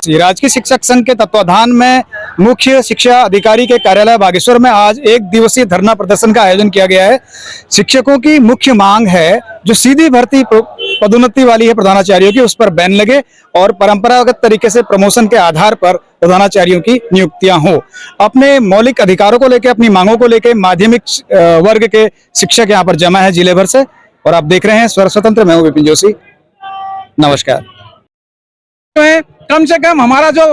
राजकीय शिक्षक संघ के तत्वाधान में मुख्य शिक्षा अधिकारी के कार्यालय बागेश्वर में आज एक दिवसीय धरना प्रदर्शन का आयोजन किया गया है। शिक्षकों की मुख्य मांग है जो सीधी भर्ती पदोन्नति वाली है प्रधानाचार्यों की, उस पर बैन लगे और परंपरागत तरीके से प्रमोशन के आधार पर प्रधानाचार्यों की नियुक्तियां हो। अपने मौलिक अधिकारों को लेकर, अपनी मांगों को लेकर माध्यमिक वर्ग के शिक्षक यहाँ पर जमा है जिले भर से। और आप देख रहे हैं स्वर स्वतंत्र, मैं हूं विपिन जोशी। नमस्कार। कम से कम हमारा जो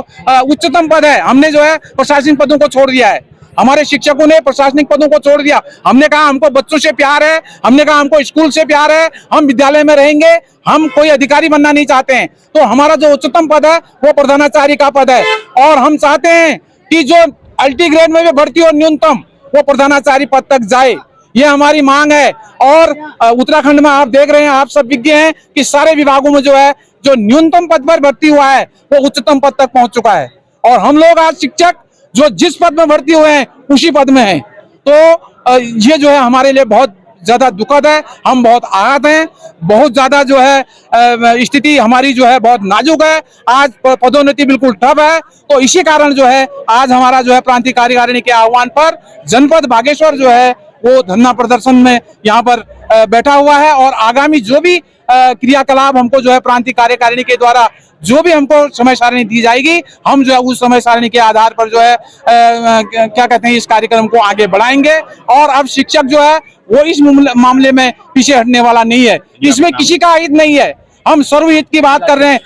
उच्चतम पद है, हमने जो है प्रशासनिक पदों को छोड़ दिया है। हमारे शिक्षकों ने प्रशासनिक पदों को छोड़ दिया। हमने कहा हमको बच्चों से प्यार है, हमने कहा हमको स्कूल से प्यार है, हम विद्यालय में रहेंगे, हम कोई अधिकारी बनना नहीं चाहते हैं। तो हमारा जो उच्चतम पद है वो प्रधानाचार्य का पद है और हम चाहते हैं कि जो अल्टी ग्रेड में भी भर्ती हो न्यूनतम वो प्रधानाचार्य पद तक जाए, ये हमारी मांग है। और उत्तराखंड में आप देख रहे हैं, आप सब विज्ञ हैं कि सारे विभागों में जो है जो न्यूनतम पद पर भर्ती हुआ है वो उच्चतम पद तक पहुंच चुका है और हम लोग आज शिक्षक जो जिस पद में भर्ती हुए हैं उसी पद में हैं। तो ये जो है हमारे लिए बहुत ज्यादा दुखद है, हम बहुत आहत हैं, बहुत ज्यादा जो है स्थिति हमारी जो है बहुत नाजुक है। आज पदोन्नति बिल्कुल ठप है। तो इसी कारण जो है आज हमारा जो है प्रांतीय कार्यकारिणी के आह्वान पर जनपद बागेश्वर जो है वो धरना प्रदर्शन में यहाँ पर बैठा हुआ है और आगामी जो भी क्रियाकलाप हमको जो है प्रांतीय कार्यकारिणी के द्वारा जो भी हमको समय सारणी दी जाएगी, हम जो है उस समय सारणी के आधार पर जो है क्या कहते हैं इस कार्यक्रम को आगे बढ़ाएंगे। और अब शिक्षक जो है वो इस मामले में पीछे हटने वाला नहीं है, इसमें किसी का हित नहीं है। हम सर्वहित की बात कर रहे हैं।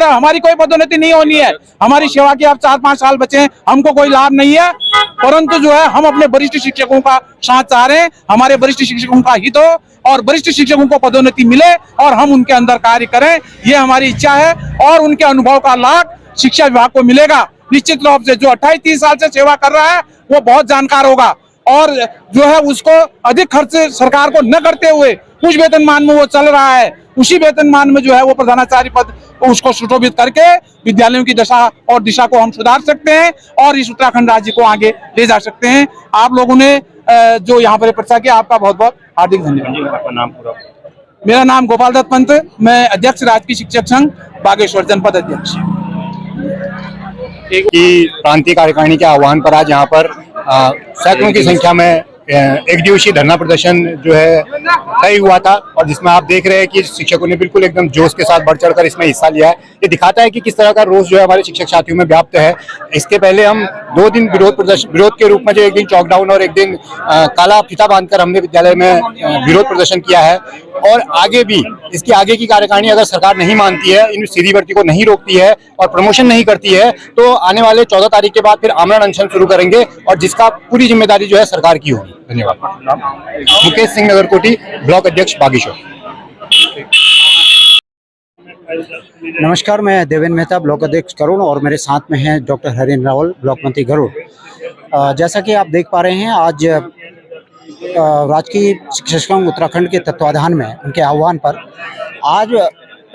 हमारी कोई पदोन्नति नहीं होनी है, हमारी सेवा की आप 4-5 साल बचे हैं, हमको कोई लाभ नहीं है, परंतु जो है हम अपने वरिष्ठ शिक्षकों का साथ चाह रहे हैं, हमारे वरिष्ठ शिक्षकों का हित हो और वरिष्ठ शिक्षकों को पदोन्नति मिले और हम उनके अंदर कार्य करें, ये हमारी इच्छा है। और उनके अनुभव का लाभ शिक्षा विभाग को मिलेगा निश्चित रूप से। जो 28-30 साल से सेवा कर रहा है वो बहुत जानकार होगा और जो है उसको अधिक खर्च सरकार को न करते हुए कुछ वेतनमान में वो चल रहा है, उसी वेतनमान में जो है वो प्रधानाचार्य पद उसको सुशोभित करके विद्यालयों की दशा और दिशा को हम सुधार सकते हैं और इस उत्तराखंड राज्य को आगे ले जा सकते हैं। आप लोगों ने जो यहाँ पर चर्चा किया, आपका बहुत बहुत हार्दिक धन्यवाद। मेरा नाम गोपाल दत्त पंत, मैं अध्यक्ष राजकीय शिक्षक संघ बागेश्वर, जनपद अध्यक्ष। प्रांतीय कार्यकारिणी के आह्वान पर आज यहाँ पर सैकड़ों की संख्या में एक दिवसीय धरना प्रदर्शन जो है तय हुआ था और जिसमें आप देख रहे हैं कि शिक्षकों ने बिल्कुल एकदम जोश के साथ बढ़ चढ़कर इसमें हिस्सा लिया है। ये दिखाता है कि किस तरह का रोष जो है हमारे शिक्षक साथियों में व्याप्त है। इसके पहले हम 2 दिन विरोध के रूप में जो एक दिन चौकडाउन और एक दिन काला फीता बांधकर हमने विद्यालय में विरोध प्रदर्शन किया है और आगे भी इसकी आगे की कार्यकारिणी अगर सरकार नहीं मानती है, इन सीधी भर्ती को नहीं रोकती है और प्रमोशन नहीं करती है तो आने वाले 14 तारीख के बाद फिर आमरण अनशन शुरू करेंगे और जिसका पूरी जिम्मेदारी जो है सरकार की होगी। धन्यवाद। मुकेश सिंह नगरकोटी, ब्लॉक अध्यक्ष बागेश्वर। नमस्कार, मैं देवेंद्र मेहता, ब्लॉक अध्यक्ष गरुड़ और मेरे साथ में हैं डॉक्टर हरीन रावल, ब्लॉक मंत्री गरुड़। जैसा कि आप देख पा रहे हैं, आज राजकीय शिक्षक संघ उत्तराखंड के तत्वाधान में उनके आह्वान पर आज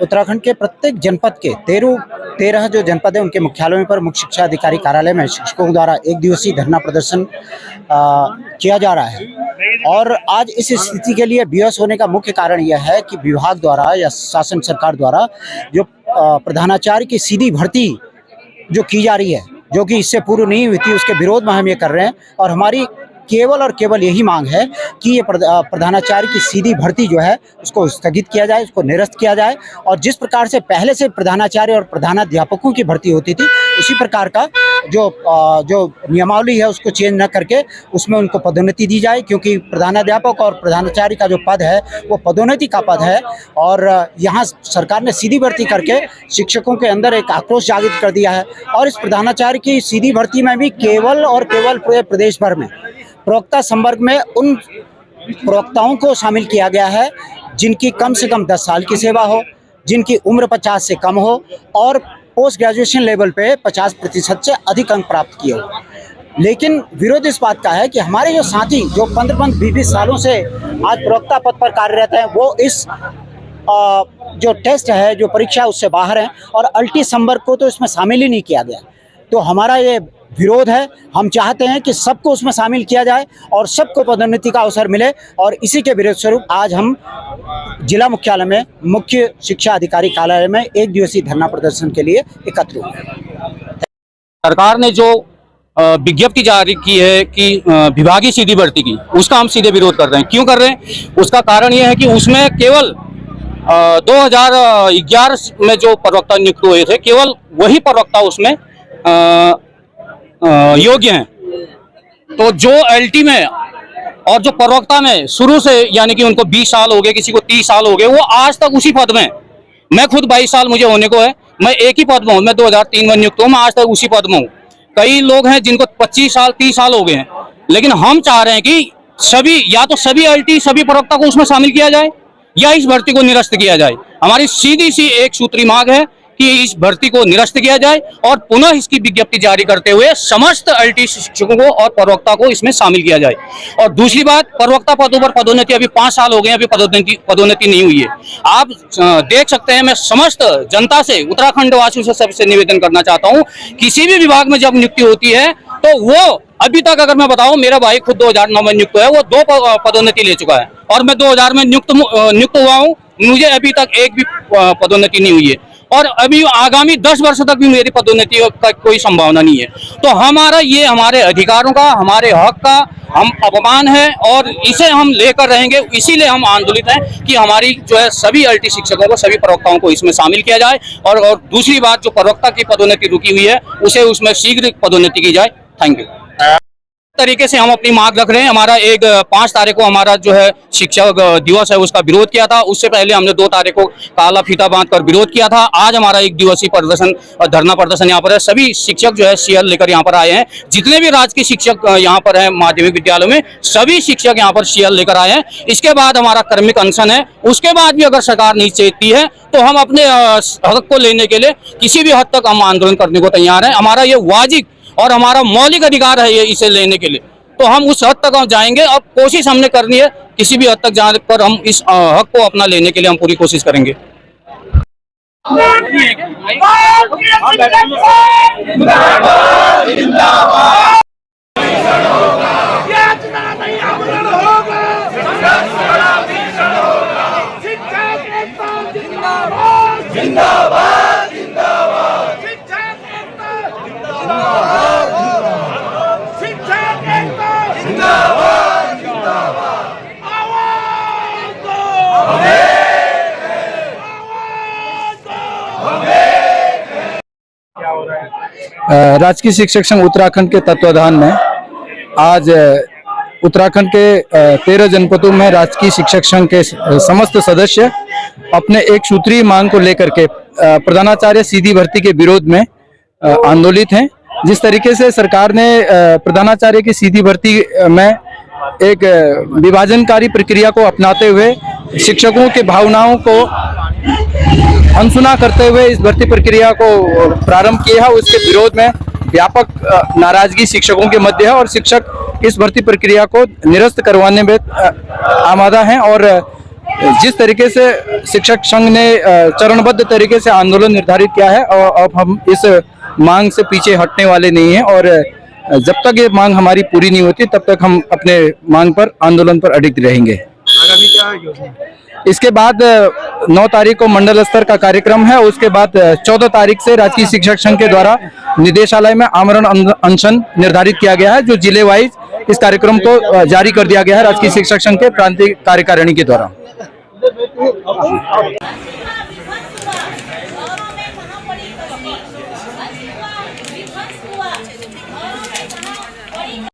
उत्तराखंड के प्रत्येक जनपद के 13 जो जनपद है उनके मुख्यालयों पर मुख्य शिक्षा अधिकारी कार्यालय में शिक्षकों द्वारा एक दिवसीय धरना प्रदर्शन किया जा रहा है। और आज इस स्थिति के लिए बेबस होने का मुख्य कारण यह है कि विभाग द्वारा या शासन सरकार द्वारा जो प्रधानाचार्य की सीधी भर्ती जो की जा रही है, जो कि इससे पूर्व नहीं हुई थी, उसके विरोध में हम ये कर रहे हैं। और हमारी केवल और केवल यही मांग है कि ये प्रधानाचार्य की सीधी भर्ती जो है उसको स्थगित किया जाए, उसको निरस्त किया जाए और जिस प्रकार से पहले से प्रधानाचार्य और प्रधानाध्यापकों की भर्ती होती थी उसी प्रकार का जो नियमावली है उसको चेंज न करके उसमें उनको पदोन्नति दी जाए, क्योंकि प्रधानाध्यापक और प्रधानाचार्य का जो पद है वो पदोन्नति का पद है। और यहाँ सरकार ने सीधी भर्ती करके शिक्षकों के अंदर एक आक्रोश जागृत कर दिया है और इस प्रधानाचार्य की सीधी भर्ती में भी केवल और केवल पूरे प्रदेश भर में प्रवक्ता संवर्ग में उन प्रवक्ताओं को शामिल किया गया है जिनकी कम से कम 10 साल की सेवा हो, जिनकी उम्र 50 से कम हो और पोस्ट ग्रेजुएशन लेवल पे 50% से अधिक अंक प्राप्त किए हो। लेकिन विरोध इस बात का है कि हमारे जो साथी जो 15-20 सालों से आज प्रवक्ता पद पर कार्यरत हैं वो इस जो टेस्ट है, जो परीक्षा है उससे बाहर हैं और अल्टी संवर्ग को तो इसमें शामिल ही नहीं किया गया। तो हमारा ये विरोध है। हम चाहते हैं कि सबको उसमें शामिल किया जाए और सबको पदोन्नति का अवसर मिले, और इसी के विरोध स्वरूप आज हम जिला मुख्यालय में मुख्य शिक्षा अधिकारी कार्यालय में एक दिवसीय धरना प्रदर्शन के लिए एकत्र हुए। सरकार ने जो विज्ञप्ति जारी की है कि विभागीय सीधी भर्ती की, उसका हम सीधे विरोध कर रहे हैं। क्यों कर रहे हैं? उसका कारण यह है कि उसमें केवल 2011 में जो प्रवक्ता नियुक्त हुए थे, केवल वही प्रवक्ता उसमें योग्य हैं। तो जो एलटी में और जो प्रवक्ता में शुरू से, यानी कि उनको 20 साल हो गए, किसी को 30 साल हो गए, वो आज तक उसी पद में। मैं खुद 22 साल मुझे होने को है, मैं एक ही पद में हूँ। मैं 2003 में नियुक्त हूँ, मैं आज तक उसी पद में हूँ। कई लोग हैं जिनको 25 साल 30 साल हो गए हैं, लेकिन हम चाह रहे हैं कि सभी, या तो सभी एलटी सभी प्रवक्ता को उसमें शामिल किया जाए या इस भर्ती को निरस्त किया जाए। हमारी सीधी सी एक सूत्री मांग है कि इस भर्ती को निरस्त किया जाए और पुनः इसकी विज्ञप्ति जारी करते हुए समस्त एलटी शिक्षकों को और प्रवक्ता को इसमें शामिल किया जाए। और दूसरी बात, प्रवक्ता पदों पर पदोन्नति अभी 5 साल हो गए, अभी पदोन्नति नहीं हुई है। आप देख सकते हैं, मैं समस्त जनता से, उत्तराखंड वासियों से सबसे निवेदन करना चाहता हूँ, किसी भी विभाग में जब नियुक्ति होती है तो वो अभी तक, अगर मैं बताऊं, मेरा भाई खुद 2009 में नियुक्त हुआ है, वो 2 पदोन्नति ले चुका है, और मैं 2000 में नियुक्त हुआ हूं, मुझे अभी तक एक भी पदोन्नति नहीं हुई है, और अभी आगामी 10 वर्ष तक भी मेरी पदोन्नति का कोई संभावना नहीं है। तो हमारा ये, हमारे अधिकारों का, हमारे हक का हम अपमान है, और इसे हम लेकर रहेंगे। इसीलिए हम आंदोलित हैं कि हमारी जो है सभी एलटी शिक्षकों को, सभी प्रवक्ताओं को इसमें शामिल किया जाए, और दूसरी बात, जो प्रवक्ता की पदोन्नति रुकी हुई है उसे उसमें शीघ्र पदोन्नति की जाए। Thank you. तरीके से हम अपनी मांग रख रहे हैं। हमारा 5 तारीख को हमारा जो है शिक्षक दिवस है, उसका विरोध किया था। उससे पहले हमने 2 तारीख को काला फीता बांधकर विरोध किया था। आज हमारा 1 दिवसीय प्रदर्शन और धरना प्रदर्शन यहाँ पर है। सभी शिक्षक जो है सीएल लेकर यहाँ पर आए हैं। जितने भी राजकीय शिक्षक यहाँ पर हैं माध्यमिक विद्यालयों में, सभी शिक्षक यहाँ पर सीएल लेकर आए हैं। इसके बाद हमारा कर्मिक अनशन है। उसके बाद भी अगर सरकार नहीं चेतती है तो हम अपने हक को लेने के लिए किसी भी हद तक हम आंदोलन करने को तैयार हैं। हमारा ये वाजिब और हमारा मौलिक अधिकार है ये, इसे लेने के लिए, तो हम उस हद तक हम जाएंगे। अब कोशिश हमने करनी है, किसी भी हद तक जाने पर हम इस हक को अपना लेने के लिए हम पूरी कोशिश करेंगे। राजकीय शिक्षक संघ उत्तराखंड के तत्वाधान में आज उत्तराखंड के 13 जनपदों में राजकीय शिक्षक संघ के समस्त सदस्य अपने एक सूत्रीय मांग को लेकर के प्रधानाचार्य सीधी भर्ती के विरोध में आंदोलित हैं। जिस तरीके से सरकार ने प्रधानाचार्य की सीधी भर्ती में एक विभाजनकारी प्रक्रिया को अपनाते हुए शिक्षकों की भावनाओं को अनसुना करते हुए इस भर्ती प्रक्रिया को प्रारंभ किया है, उसके विरोध में व्यापक नाराजगी शिक्षकों के मध्य है और शिक्षक इस भर्ती प्रक्रिया को निरस्त करवाने में आमादा हैं। और जिस तरीके से शिक्षक संघ ने चरणबद्ध तरीके से आंदोलन निर्धारित किया है, और अब हम इस मांग से पीछे हटने वाले नहीं हैं, और जब तक ये मांग हमारी पूरी नहीं होती तब तक हम अपने मांग पर, आंदोलन पर अडिग रहेंगे। आगामी क्या योजना? इसके बाद 9 तारीख को मंडल स्तर का कार्यक्रम है। उसके बाद 14 तारीख से राजकीय शिक्षक संघ के द्वारा निदेशालय में आमरण अनशन निर्धारित किया गया है, जो जिले वाइज इस कार्यक्रम को जारी कर दिया गया है राजकीय शिक्षक संघ के प्रांतीय कार्यकारिणी के द्वारा।